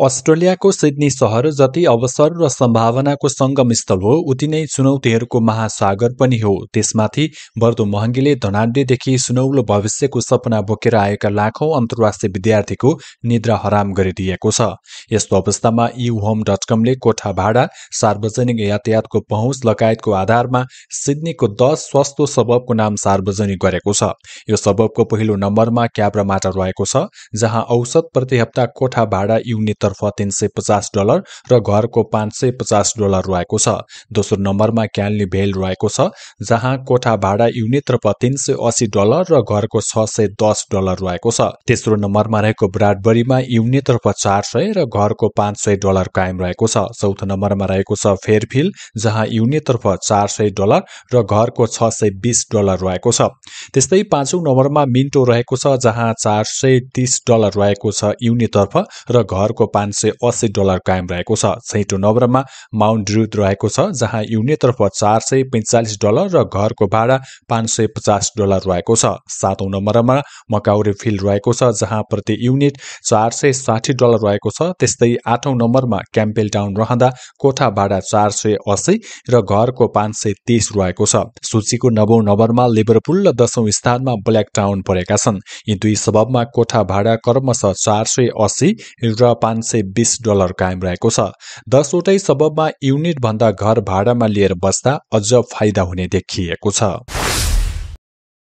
अस्ट्रेलियाको सिडनी शहर जति अवसर र सम्भावनाको संगमस्थल हो उति नै चुनौतीहरूको महासागर पनि हो। त्यसमाथि बढ्दो महँगीले धनाढ्यदेखि सुनौलो भविष्यको सपना बोकेर आएका लाखौं अन्तर्राष्ट्रिय विद्यार्थीको निद्रा हराम गरिदिएको छ। यस्तो अवस्थामा uHome.com ले कोठा भाडा, सार्वजनिक यातायातको पहुँच लगायतको आधारमा सिडनीको 10 सस्तो सबबको नाम सार्वजनिक गरेको छ। यो सबबको पहिलो नम्बरमा क्याब्रामाटा रहेको छ, जहाँ औसत प्रति हप्ता कोठा भाडा युनिट तर्फ $350 र घरको $550 रहेको छ। दोस्रो नम्बरमा क्यान्ली भेल रहेको छ, जहाँ कोठा भाडा युनिट तर्फ $380 र घरको $610 रहेको छ। तेस्रो नम्बरमा रहेको ब्राडबरीमा युनिट तर्फ $400 र घरको $500 कायम रहेको छ। चौथो नम्बरमा रहेको छ फेयरफिल, जहाँ युनिट तर्फ $400 र घरको $620 रहेको छ। त्यस्तै पाँचौं नम्बरमा मिन्टो रहेको छ, जहाँ $430 रहेको छ युनिट तर्फ र घरको $580 कायम रहेको छ। छैटौं नम्बरमा माउन्ट ड्रुथ रहेको छ, जहाँ युनिट तर्फ $445 र घरको भाडा $550 रहेको छ। सातौं नम्बरमा मकाउरे फिल रहेको छ, जहाँ प्रति युनिट $460 रहेको छ। त्यस्तै आठौं नम्बरमा क्याम्पेल टाउन रहँदा कोठा भाडा $480 र घरको $530 रहेको छ। सूचीको नवौं नम्बरमा लिभरपुल र 10औं स्थानमा ब्ल्याक टाउन परेका छन्। यी दुई सबबमा कोठा भाडा क्रमशः $480 र $520 कायम रहेको छ। 10 वटै सबबमा युनिट भन्दा घर भाडामा लिएर बस्दा अझ फाइदा हुने देखिएको छ।